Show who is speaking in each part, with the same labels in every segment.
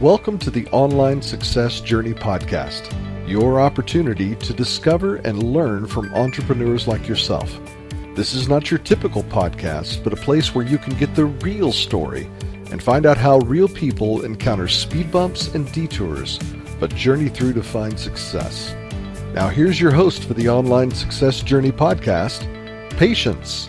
Speaker 1: Welcome to the Online Success Journey Podcast, your opportunity to discover and learn from entrepreneurs like yourself. This is not your typical podcast, but a place where you can get the real story and find out how real people encounter speed bumps and detours, but journey through to find success. Now here's your host for the Online Success Journey Podcast, Patience.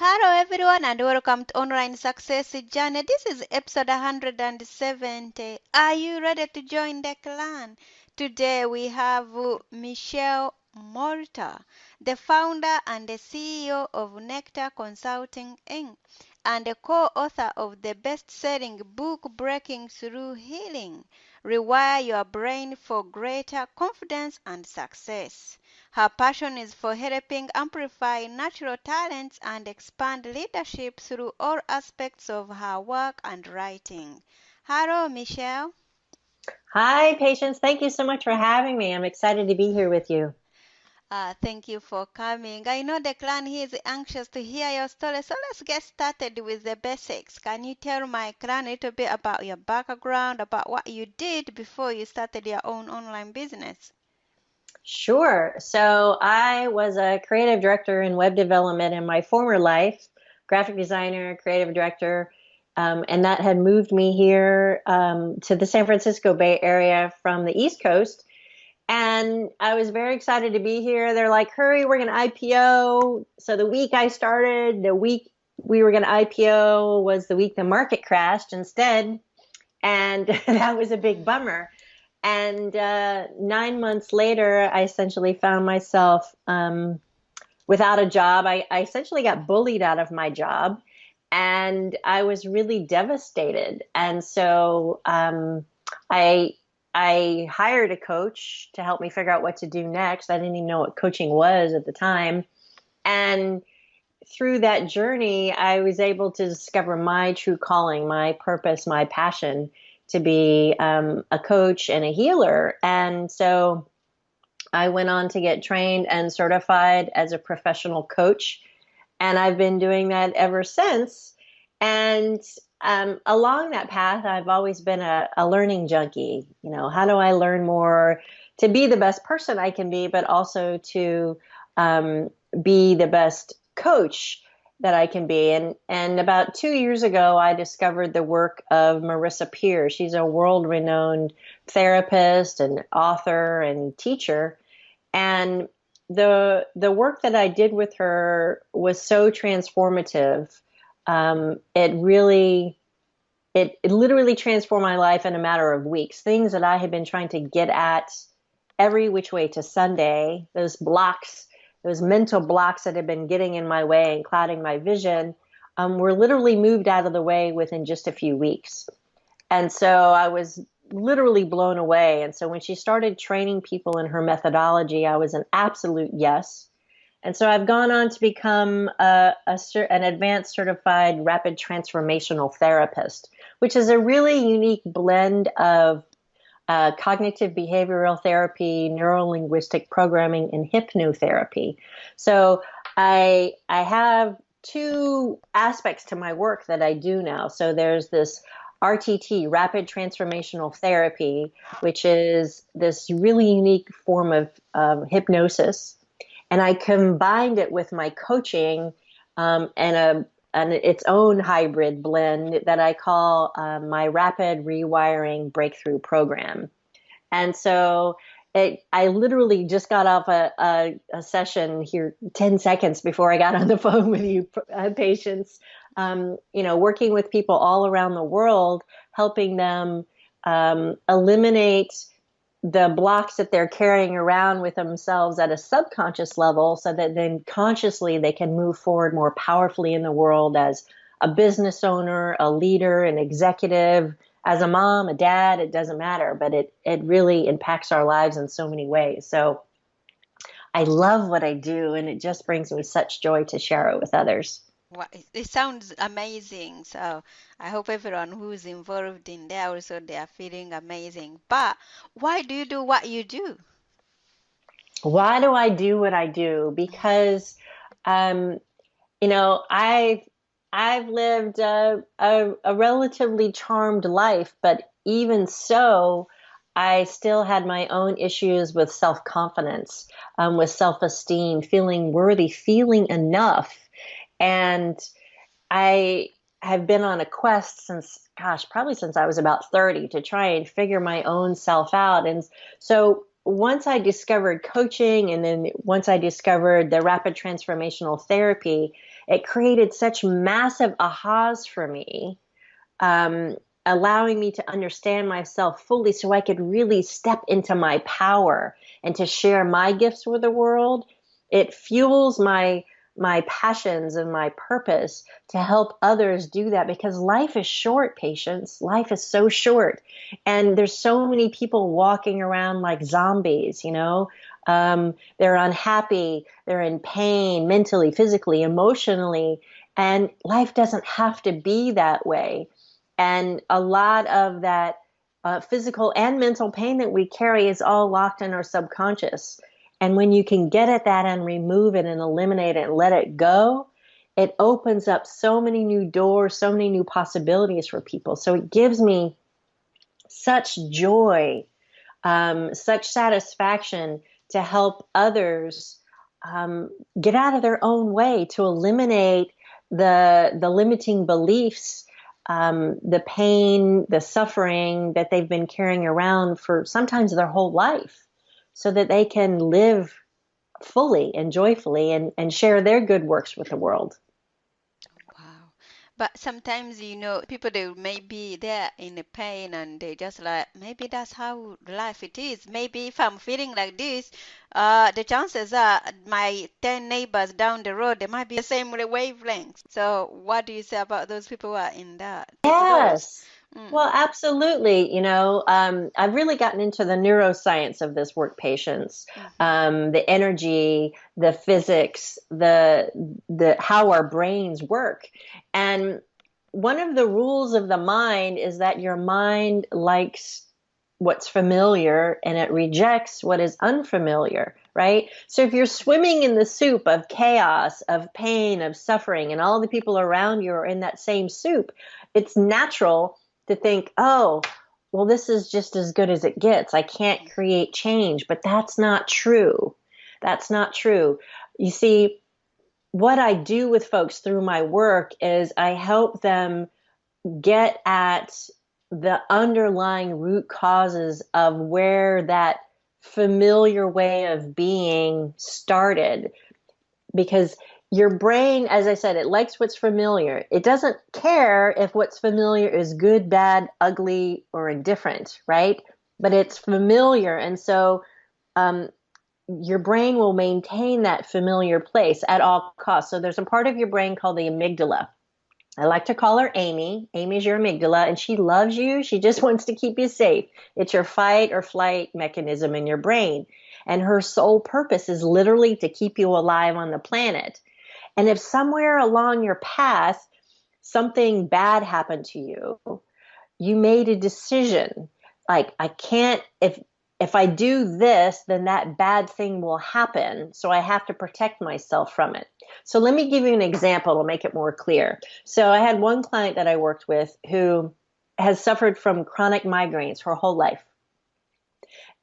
Speaker 2: Hello everyone and welcome to Online Success Journey. This is episode 170. Are you ready to join the clan? Today we have Michele Molitor, the founder and the CEO of Nectar Consulting Inc. and the co-author of the best-selling book Breaking Through Healing, Rewire Your Brain for Greater Confidence and Success. Her passion is for helping amplify natural talents and expand leadership through all aspects of her work and writing. Hello, Michele.
Speaker 3: Hi, Patience. Thank you so much for having me. I'm excited to be here with you.
Speaker 2: Thank you for coming. I know the clan here is anxious to hear your story, so let's get started with the basics. Can you tell my clan a little bit about your background, about what you did before you started your own online business?
Speaker 3: Sure. So I was a creative director in web development in my former life, graphic designer, creative director, and that had moved me here to the San Francisco Bay Area from the East Coast. And I was very excited to be here. They're like, hurry, we're going to IPO. So the week I started, the week we were going to IPO was the week the market crashed instead. And that was a big bummer. And 9 months later, I essentially found myself without a job. I essentially got bullied out of my job, and I was really devastated. And so I hired a coach to help me figure out what to do next. I didn't even know what coaching was at the time. And through that journey, I was able to discover my true calling, my purpose, my passion to be a coach and a healer. And so I went on to get trained and certified as a professional coach. And I've been doing that ever since. And along that path, I've always been a learning junkie. You know, how do I learn more to be the best person I can be, but also to be the best coach that I can be. And about 2 years ago, I discovered the work of Marissa Peer. She's a world-renowned therapist and author and teacher. And the work that I did with her was so transformative. It literally transformed my life in a matter of weeks. Things that I had been trying to get at every which way to Sunday, those mental blocks that had been getting in my way and clouding my vision, were literally moved out of the way within just a few weeks. And so I was literally blown away. And so when she started training people in her methodology, I was an absolute yes. And so I've gone on to become an advanced certified rapid transformational therapist, which is a really unique blend of cognitive behavioral therapy, neuro-linguistic programming, and hypnotherapy. So I have two aspects to my work that I do now. So there's this RTT, rapid transformational therapy, which is this really unique form of hypnosis. And I combined it with my coaching and its own hybrid blend that I call my Rapid Rewiring Breakthrough Program. And so I literally just got off a session here 10 seconds before I got on the phone with you, Patience, working with people all around the world, helping them eliminate the blocks that they're carrying around with themselves at a subconscious level so that then consciously they can move forward more powerfully in the world as a business owner, a leader, an executive, as a mom, a dad, it doesn't matter, but it really impacts our lives in so many ways. So I love what I do, and it just brings me such joy to share it with others.
Speaker 2: Well, it sounds amazing. So I hope everyone who's involved in there also they are feeling amazing. But why do you do what you do?
Speaker 3: Why do I do what I do? Because, I've lived a relatively charmed life, but even so, I still had my own issues with self-confidence, with self-esteem, feeling worthy, feeling enough. And I have been on a quest since, gosh, probably since I was about 30 to try and figure my own self out. And so once I discovered coaching, and then once I discovered the rapid transformational therapy, it created such massive ahas for me, allowing me to understand myself fully so I could really step into my power and to share my gifts with the world. It fuels my passions and my purpose to help others do that, because life is short, patience. Life is so short. And there's so many people walking around like zombies, you know. They're unhappy, they're in pain, mentally, physically, emotionally, and life doesn't have to be that way. And a lot of that physical and mental pain that we carry is all locked in our subconscious. And when you can get at that and remove it and eliminate it and let it go, it opens up so many new doors, so many new possibilities for people. So it gives me such joy, such satisfaction to help others get out of their own way, to eliminate the limiting beliefs, the pain, the suffering that they've been carrying around for sometimes their whole life, so that they can live fully and joyfully and share their good works with the world.
Speaker 2: Wow. But sometimes, people, they may be there in the pain and they just like, maybe that's how life it is. Maybe if I'm feeling like this, the chances are my 10 neighbors down the road, they might be the same wavelength. So what do you say about those people who are in that?
Speaker 3: Yes.
Speaker 2: Mm.
Speaker 3: Well, absolutely. I've really gotten into the neuroscience of this work, patients, the energy, the physics, the how our brains work. And one of the rules of the mind is that your mind likes what's familiar and it rejects what is unfamiliar, right? So if you're swimming in the soup of chaos, of pain, of suffering, and all the people around you are in that same soup, it's natural to think, oh, well, this is just as good as it gets. I can't create change. But that's not true. That's not true. You see, what I do with folks through my work is I help them get at the underlying root causes of where that familiar way of being started. Because your brain, as I said, it likes what's familiar. It doesn't care if what's familiar is good, bad, ugly, or indifferent, right? But it's familiar. And so your brain will maintain that familiar place at all costs. So there's a part of your brain called the amygdala. I like to call her Amy. Amy's your amygdala, and she loves you. She just wants to keep you safe. It's your fight or flight mechanism in your brain. And her sole purpose is literally to keep you alive on the planet. And if somewhere along your path, something bad happened to you, you made a decision. Like, I can't, if I do this, then that bad thing will happen. So I have to protect myself from it. So let me give you an example to make it more clear. So I had one client that I worked with who has suffered from chronic migraines her whole life.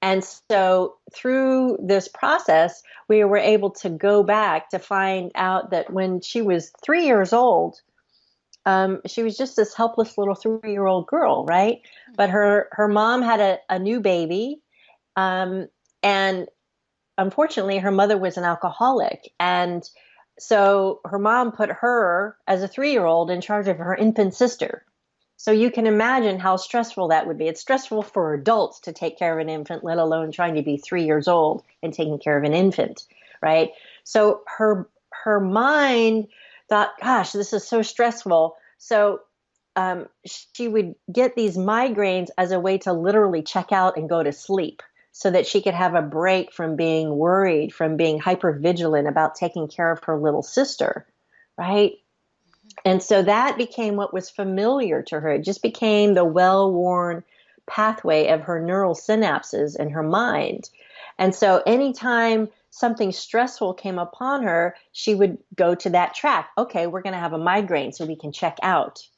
Speaker 3: And so through this process, we were able to go back to find out that when she was 3 years old, she was just this helpless little 3-year-old girl, right? But her mom had a new baby, and unfortunately, her mother was an alcoholic. And so her mom put her, as a 3-year-old, in charge of her infant sister. So you can imagine how stressful that would be. It's stressful for adults to take care of an infant, let alone trying to be 3 years old and taking care of an infant, right? So her mind thought, gosh, this is so stressful. So she would get these migraines as a way to literally check out and go to sleep, so that she could have a break from being worried, from being hypervigilant about taking care of her little sister, right? And so that became what was familiar to her. It just became the well-worn pathway of her neural synapses in her mind. And so anytime something stressful came upon her, she would go to that track. Okay, we're going to have a migraine so we can check out,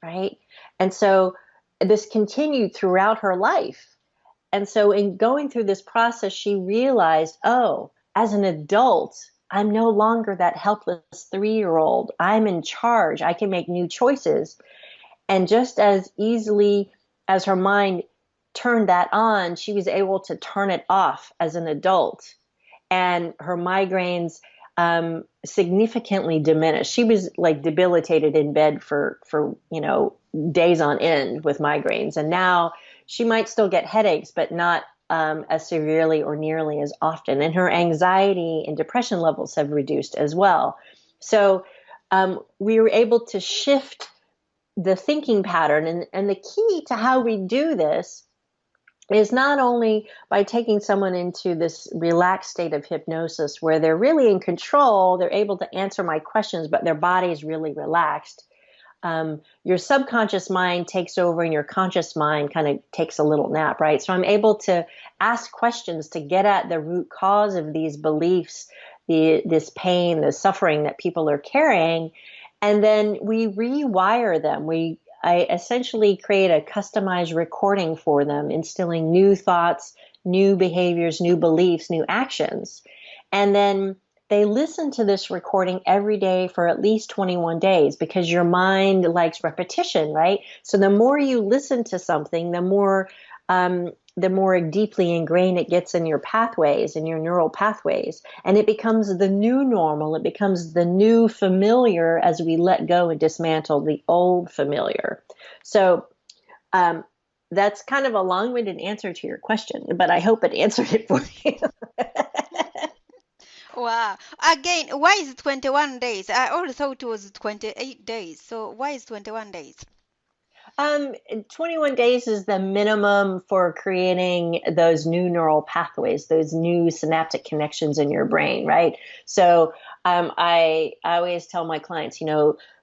Speaker 3: right? And so this continued throughout her life. And so in going through this process, she realized, oh, as an adult, I'm no longer that helpless 3-year-old. I'm in charge. I can make new choices. And just as easily as her mind turned that on, she was able to turn it off as an adult. And her migraines significantly diminished. She was like debilitated in bed for days on end with migraines. And now she might still get headaches, but not as severely or nearly as often. And her anxiety and depression levels have reduced as well. So we were able to shift the thinking pattern. And the key to how we do this is not only by taking someone into this relaxed state of hypnosis where they're really in control, they're able to answer my questions, but their body is really relaxed. Your subconscious mind takes over and your conscious mind kind of takes a little nap, right? So I'm able to ask questions to get at the root cause of these beliefs, this pain, the suffering that people are carrying. And then we rewire them. I essentially create a customized recording for them, instilling new thoughts, new behaviors, new beliefs, new actions. And then they listen to this recording every day for at least 21 days because your mind likes repetition, right? So the more you listen to something, the more deeply ingrained it gets in your pathways, in your neural pathways. And it becomes the new normal. It becomes the new familiar as we let go and dismantle the old familiar. So that's kind of a long-winded answer to your question, but I hope it answered it for you.
Speaker 2: Wow. Again, why is it 21 days? I always thought it was 28 days. So why is 21 days?
Speaker 3: 21 days is the minimum for creating those new neural pathways, those new synaptic connections in your brain, right? So I always tell my clients,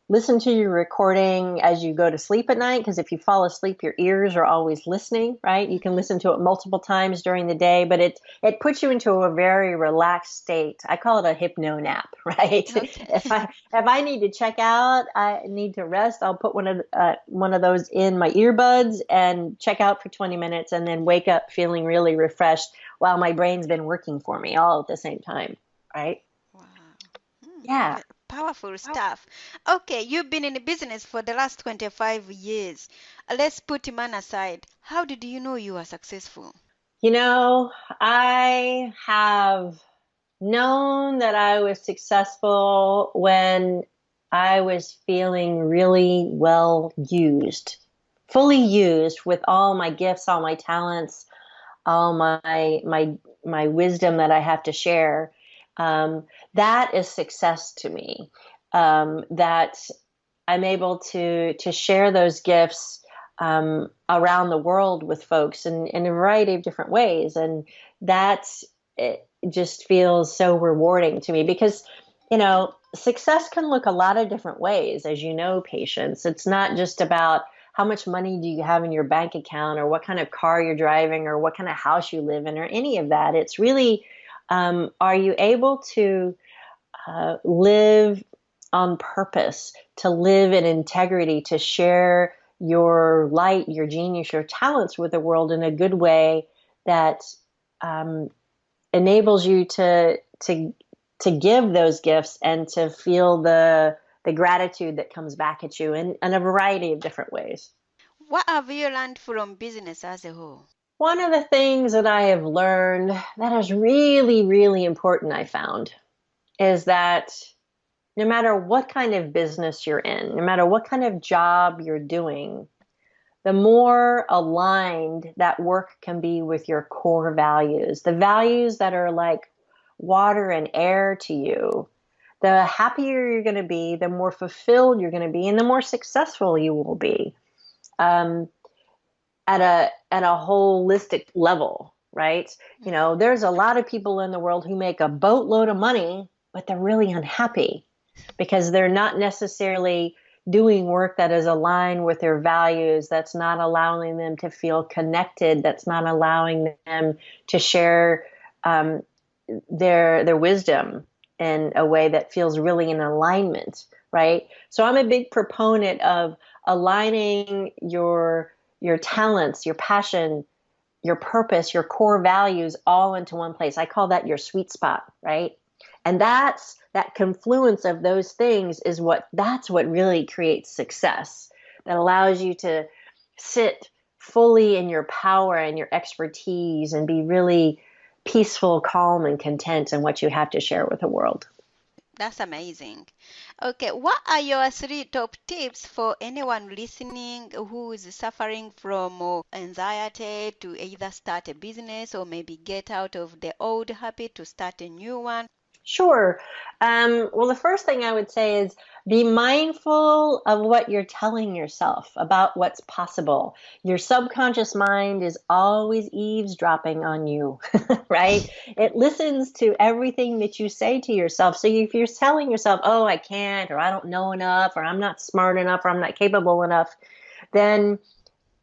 Speaker 3: listen to your recording as you go to sleep at night, because if you fall asleep, your ears are always listening, right? You can listen to it multiple times during the day, but it puts you into a very relaxed state. I call it a hypno nap, right?
Speaker 2: Okay.
Speaker 3: If I need to check out, I need to rest, I'll put one of those in my earbuds and check out for 20 minutes and then wake up feeling really refreshed while my brain's been working for me all at the same time, right?
Speaker 2: Wow.
Speaker 3: Yeah.
Speaker 2: Powerful stuff. Okay, you've been in the business for the last 25 years. Let's put man aside. How did you know you were successful?
Speaker 3: I have known that I was successful when I was feeling really well used, fully used with all my gifts, all my talents, all my wisdom that I have to share. That is success to me. That I'm able to share those gifts around the world with folks in a variety of different ways, and it just feels so rewarding to me because success can look a lot of different ways, as you know, Patience. It's not just about how much money do you have in your bank account or what kind of car you're driving or what kind of house you live in or any of that. It's really, are you able to live on purpose, to live in integrity, to share your light, your genius, your talents with the world in a good way that enables you to give those gifts and to feel the gratitude that comes back at you in a variety of different ways.
Speaker 2: What have you learned from business as a whole?
Speaker 3: One of the things that I have learned that is really, really important, I found, is that no matter what kind of business you're in, no matter what kind of job you're doing, the more aligned that work can be with your core values, the values that are like water and air to you, the happier you're going to be, the more fulfilled you're going to be, and the more successful you will be at a holistic level, right? There's a lot of people in the world who make a boatload of money, but they're really unhappy because they're not necessarily doing work that is aligned with their values, that's not allowing them to feel connected, that's not allowing them to share their wisdom in a way that feels really in alignment, right? So I'm a big proponent of aligning your your talents, your passion, your purpose, your core values all into one place. I call that your sweet spot, right? And that confluence of those things that's what really creates success, that allows you to sit fully in your power and your expertise and be really peaceful, calm, and content in what you have to share with the world.
Speaker 2: That's amazing. Okay, what are your 3 top tips for anyone listening who is suffering from anxiety to either start a business or maybe get out of the old habit to start a new one?
Speaker 3: Sure. Well, the first thing I would say is be mindful of what you're telling yourself about what's possible. Your subconscious mind is always eavesdropping on you, right? It listens to everything that you say to yourself. So if you're telling yourself, oh, I can't, or I don't know enough, or I'm not smart enough, or I'm not capable enough, then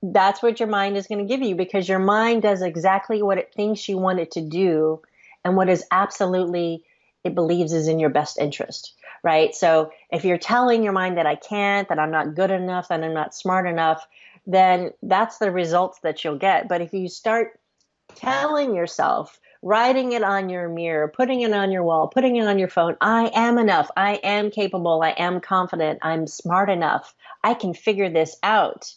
Speaker 3: that's what your mind is going to give you, because your mind does exactly what it thinks you want it to do and what is absolutely it believes is in your best interest, right? So if you're telling your mind that I can't, that I'm not good enough, that I'm not smart enough, then that's the results that you'll get. But if you start telling yourself, writing it on your mirror, putting it on your wall, putting it on your phone, I am enough, I am capable, I am confident, I'm smart enough, I can figure this out.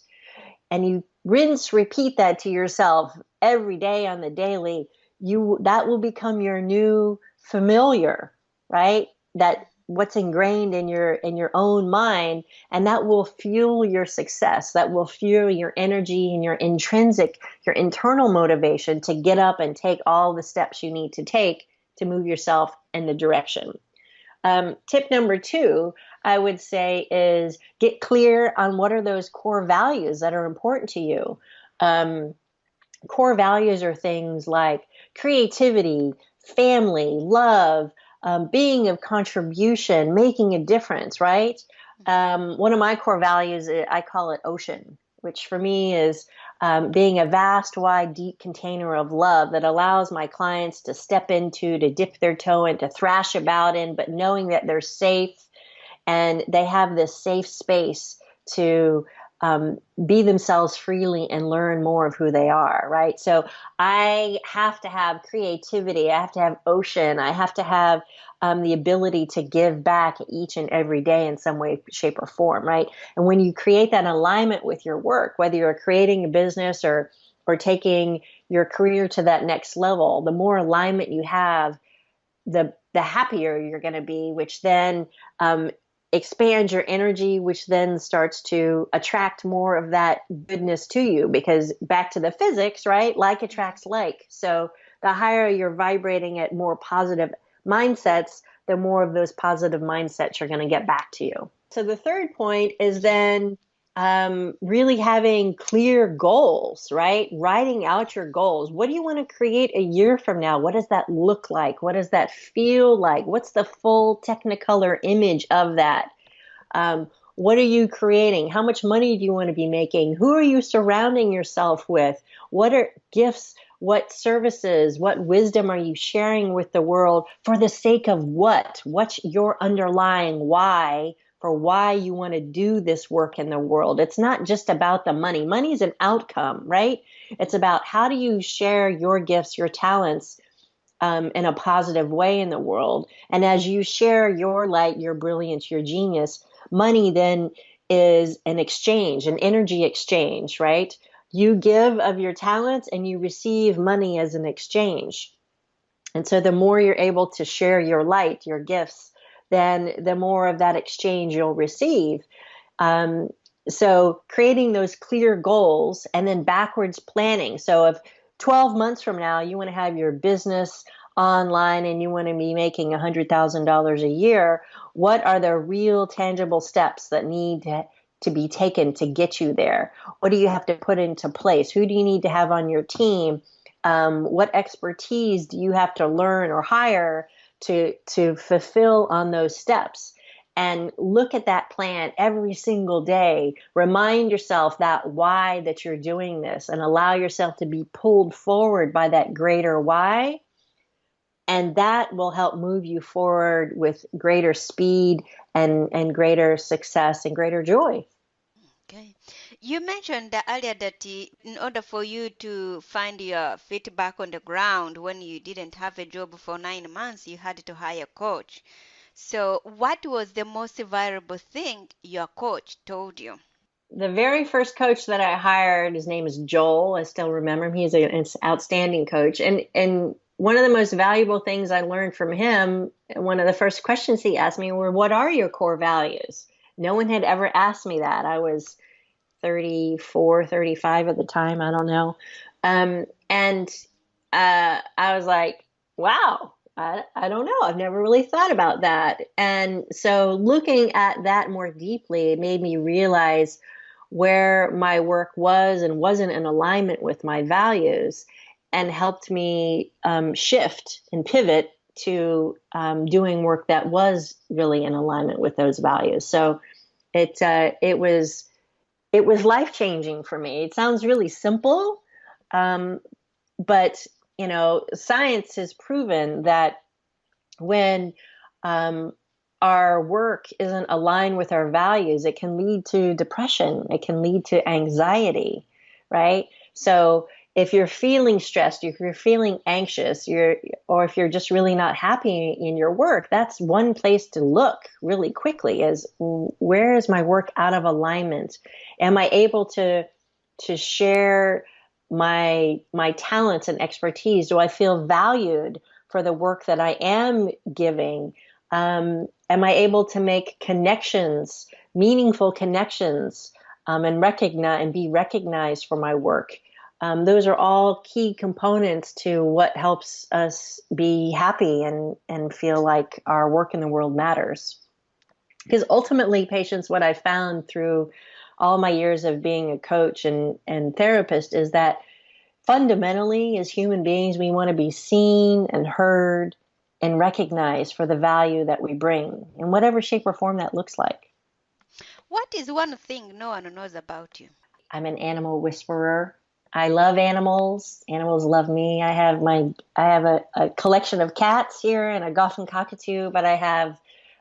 Speaker 3: And you repeat that to yourself every day on the daily, that will become your new familiar, right? That what's ingrained in your own mind, and that will fuel your success. That will fuel your energy and your internal motivation to get up and take all the steps you need to take to move yourself in the direction. Tip number 2, I would say, is get clear on what are those core values that are important to you. Core values are things like creativity, family, love, being of contribution, making a difference, right? One of my core values, I call it ocean, which for me is being a vast, wide, deep container of love that allows my clients to step into, to dip their toe in, to thrash about in, but knowing that they're safe and they have this safe space to be themselves freely and learn more of who they are, right? So I have to have creativity. I have to have ocean. I have to have the ability to give back each and every day in some way, shape, or form, right? And when you create that alignment with your work, whether you're creating a business or taking your career to that next level, the more alignment you have, the happier you're going to be, which then expand your energy, which then starts to attract more of that goodness to you, because back to the physics, right? Like attracts like. So the higher you're vibrating at more positive mindsets, the more of those positive mindsets are going to get back to you. So the third point is then really having clear goals, right? Writing out your goals. What do you want to create a year from now? What does that look like? What does that feel like? What's the full technicolor image of that? What are you creating? How much money do you want to be making? Who are you surrounding yourself with? What are gifts? What services? What wisdom are you sharing with the world for the sake of what? What's your underlying why for why you want to do this work in the world? It's not just about the money. Money is an outcome, right? It's about how do you share your gifts, your talents in a positive way in the world. And as you share your light, your brilliance, your genius, money then is an exchange, an energy exchange, right? You give of your talents and you receive money as an exchange. And so the more you're able to share your light, your gifts, then the more of that exchange you'll receive. So creating those clear goals and then backwards planning. So if 12 months from now you want to have your business online and you want to be making $100,000 a year, what are the real tangible steps that need to be taken to get you there? What do you have to put into place? Who do you need to have on your team? What expertise do you have to learn or hire to fulfill on those steps? And look at that plan every single day. Remind yourself that why that you're doing this and allow yourself to be pulled forward by that greater why. And that will help move you forward with greater speed and greater success and greater joy.
Speaker 2: Okay. You mentioned that earlier that in order for you to find your feet back on the ground when you didn't have a job for 9 months, you had to hire a coach. So, what was the most valuable thing your coach told you?
Speaker 3: The very first coach that I hired, his name is Joel. I still remember him. He's an outstanding coach. And one of the most valuable things I learned from him, one of the first questions he asked me were, what are your core values? No one had ever asked me that. I was 34, 35 at the time. I don't know. And I was like, wow, I don't know. I've never really thought about that. And so looking at that more deeply, it made me realize where my work was and wasn't in alignment with my values, and helped me shift and pivot to doing work that was really in alignment with those values. So it was life-changing for me. It sounds really simple, but science has proven that when our work isn't aligned with our values, it can lead to depression. It can lead to anxiety, right? So if you're feeling stressed, if you're feeling anxious, or if you're just really not happy in your work, that's one place to look really quickly is, where is my work out of alignment? Am I able to share my talents and expertise? Do I feel valued for the work that I am giving? Am I able to make connections, meaningful connections, and be recognized for my work? Those are all key components to what helps us be happy and feel like our work in the world matters. Because ultimately, patients, what I found through all my years of being a coach and therapist is that fundamentally, as human beings, we want to be seen and heard and recognized for the value that we bring in whatever shape or form that looks like.
Speaker 2: What is one thing no one knows about you?
Speaker 3: I'm an animal whisperer. I love animals. Animals love me. I have a collection of cats here and a Goffin cockatoo, but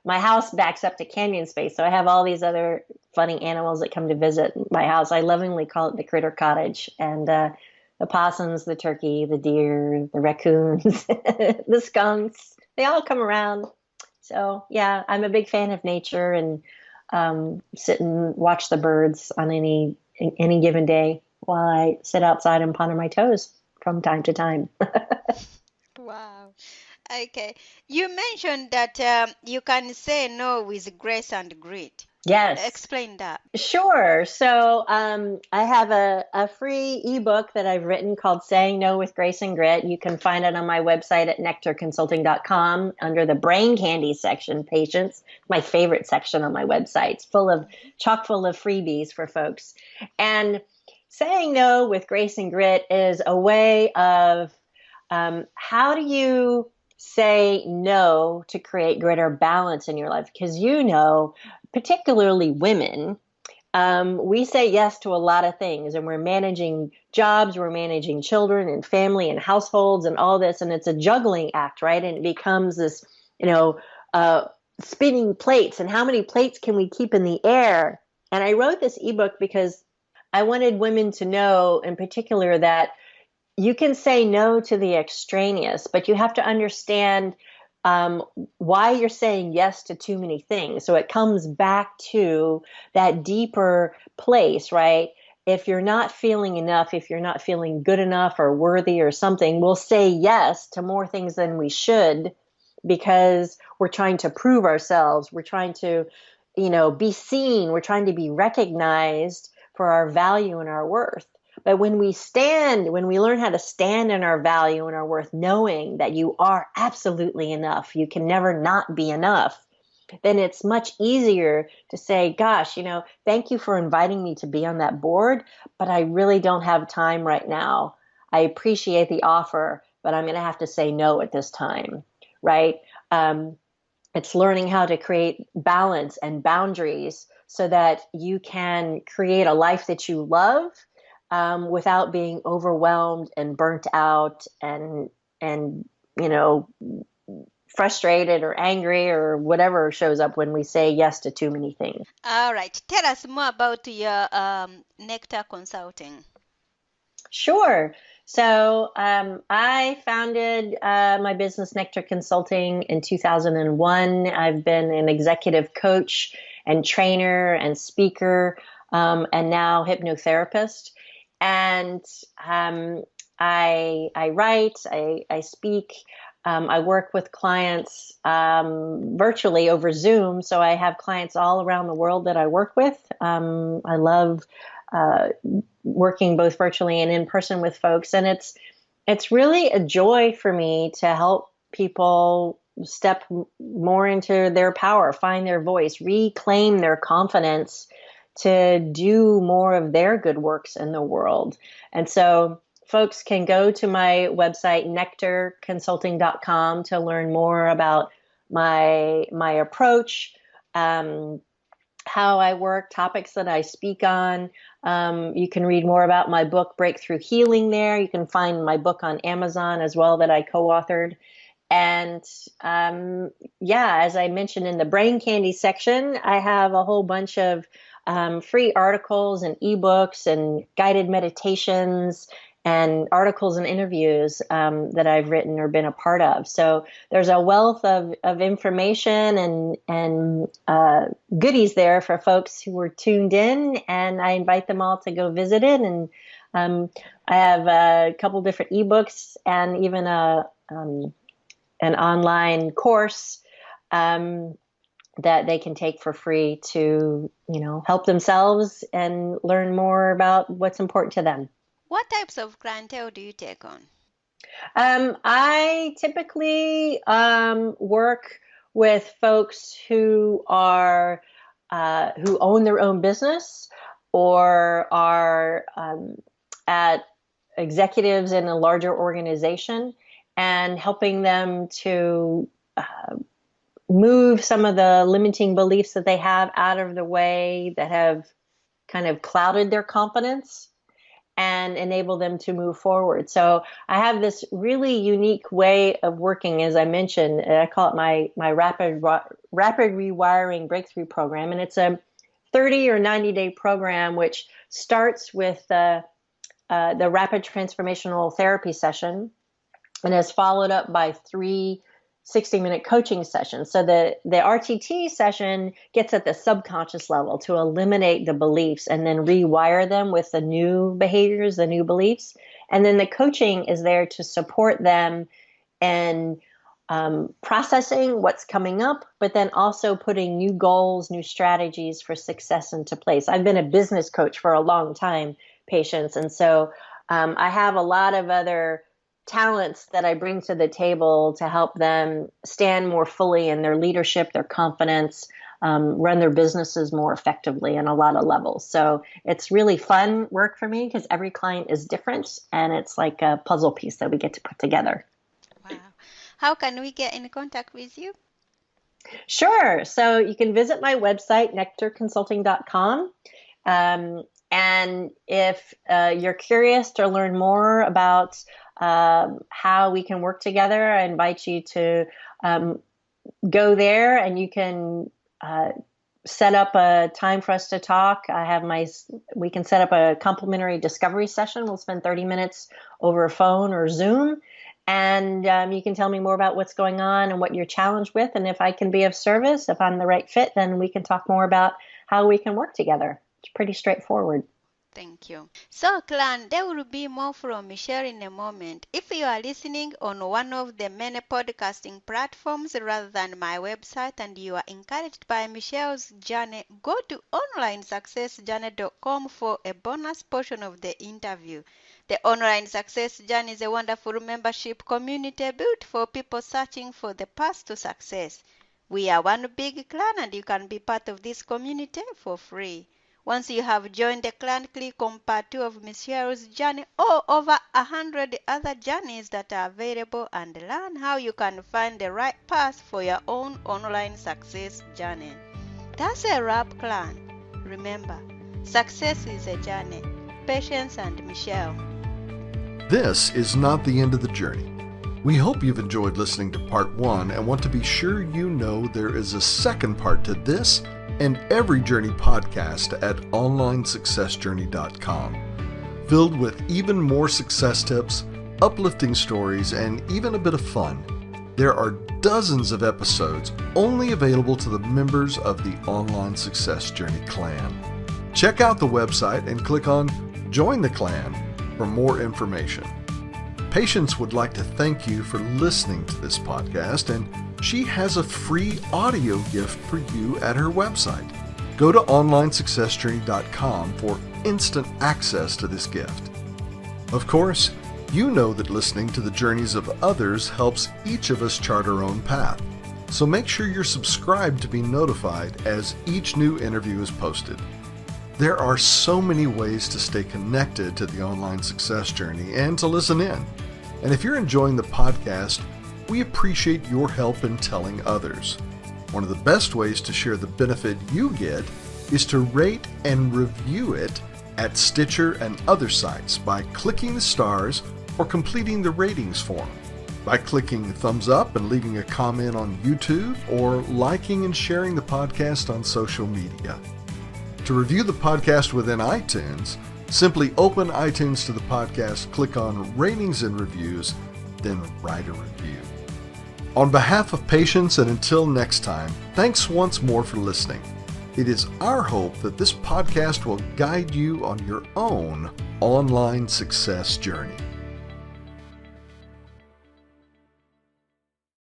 Speaker 3: my house backs up to canyon space. So I have all these other funny animals that come to visit my house. I lovingly call it the critter cottage. And the possums, the turkey, the deer, the raccoons, the skunks, they all come around. So yeah, I'm a big fan of nature and sit and watch the birds on any given day while I sit outside and ponder my toes from time to time.
Speaker 2: Wow. Okay. You mentioned that you can say no with grace and grit.
Speaker 3: Yes.
Speaker 2: Explain that.
Speaker 3: Sure. So I have a free ebook that I've written called Saying No with Grace and Grit. You can find it on my website at nectarconsulting.com under the brain candy section, patients. My favorite section on my website. It's chock full of freebies for folks. And saying no with grace and grit is a way of how do you say no to create greater balance in your life? Because particularly women, we say yes to a lot of things, and we're managing jobs, we're managing children and family and households and all this, and it's a juggling act, right? And it becomes this, spinning plates, and how many plates can we keep in the air? And I wrote this ebook because I wanted women to know in particular that you can say no to the extraneous, but you have to understand why you're saying yes to too many things. So it comes back to that deeper place, right? If you're not feeling enough, if you're not feeling good enough or worthy or something, we'll say yes to more things than we should because we're trying to prove ourselves. We're trying to, be seen. We're trying to be recognized for our value and our worth. But when we learn how to stand in our value and our worth, knowing that you are absolutely enough, you can never not be enough, then it's much easier to say, gosh, thank you for inviting me to be on that board, but I really don't have time right now. I appreciate the offer, but I'm going to have to say no at this time, right? It's learning how to create balance and boundaries so that you can create a life that you love, without being overwhelmed and burnt out and frustrated or angry or whatever shows up when we say yes to too many things.
Speaker 2: All right. Tell us more about your Nectar Consulting.
Speaker 3: Sure. So I founded my business Nectar Consulting in 2001. I've been an executive coach and trainer and speaker, and now hypnotherapist. And I write, I speak, I work with clients virtually over Zoom. So I have clients all around the world that I work with. I love working both virtually and in person with folks. And it's really a joy for me to help people step more into their power, find their voice, reclaim their confidence to do more of their good works in the world. And so folks can go to my website, nectarconsulting.com, to learn more about my approach, how I work, topics that I speak on. You can read more about my book, Breakthrough Healing, there. You can find my book on Amazon as well that I co-authored. And as I mentioned in the brain candy section, I have a whole bunch of free articles and ebooks and guided meditations and articles and interviews that I've written or been a part of. So there's a wealth of information and goodies there for folks who are tuned in, and I invite them all to go visit it. And I have a couple different ebooks and even an online course that they can take for free to, help themselves and learn more about what's important to them.
Speaker 2: What types of clientele do you take on?
Speaker 3: I typically work with folks who are who own their own business or are at executives in a larger organization, and helping them to move some of the limiting beliefs that they have out of the way that have kind of clouded their confidence and enable them to move forward. So I have this really unique way of working, as I mentioned. I call it my rapid rewiring breakthrough program. And it's a 30 or 90-day program, which starts with the rapid transformational therapy session and is followed up by 3 60-minute coaching sessions. So the RTT session gets at the subconscious level to eliminate the beliefs and then rewire them with the new behaviors, the new beliefs. And then the coaching is there to support them in processing what's coming up, but then also putting new goals, new strategies for success into place. I've been a business coach for a long time, Patience. And so I have a lot of other talents that I bring to the table to help them stand more fully in their leadership, their confidence, run their businesses more effectively in a lot of levels. So it's really fun work for me because every client is different, and it's like a puzzle piece that we get to put together.
Speaker 2: Wow. How can we get in contact with you?
Speaker 3: Sure. So you can visit my website, nectarconsulting.com. And if you're curious to learn more about how we can work together, I invite you to go there, and you can set up a time for us to talk. We can set up a complimentary discovery session. We'll spend 30 minutes over a phone or Zoom, and you can tell me more about what's going on and what you're challenged with. And if I can be of service, if I'm the right fit, then we can talk more about how we can work together. It's pretty straightforward.
Speaker 2: Thank you. So, clan, there will be more from Michele in a moment. If you are listening on one of the many podcasting platforms rather than my website and you are encouraged by Michele's journey, go to onlinesuccessjourney.com for a bonus portion of the interview. The Online Success Journey is a wonderful membership community built for people searching for the path to success. We are one big clan, and you can be part of this community for free. Once you have joined the clan, click on part 2 of Michele's journey or over 100 other journeys that are available, and learn how you can find the right path for your own online success journey. That's a wrap, clan. Remember, success is a journey. Patience and Michele.
Speaker 1: This is not the end of the journey. We hope you've enjoyed listening to part 1 and want to be sure you know there is a second part to this and every journey podcast at onlinesuccessjourney.com, filled with even more success tips, uplifting stories, and even a bit of fun. There are dozens of episodes only available to the members of the Online Success Journey clan. Check out the website and click on Join the Clan for more information. Patience would like to thank you for listening to this podcast, and she has a free audio gift for you at her website. Go to onlinesuccessjourney.com for instant access to this gift. Of course, you know that listening to the journeys of others helps each of us chart our own path, so make sure you're subscribed to be notified as each new interview is posted. There are so many ways to stay connected to the Online Success Journey and to listen in. And if you're enjoying the podcast, we appreciate your help in telling others. One of the best ways to share the benefit you get is to rate and review it at Stitcher and other sites by clicking the stars or completing the ratings form, by clicking thumbs up and leaving a comment on YouTube, or liking and sharing the podcast on social media. To review the podcast within iTunes, simply open iTunes to the podcast, click on Ratings and Reviews, then write a review. On behalf of Patience, and until next time, thanks once more for listening. It is our hope that this podcast will guide you on your own online success journey.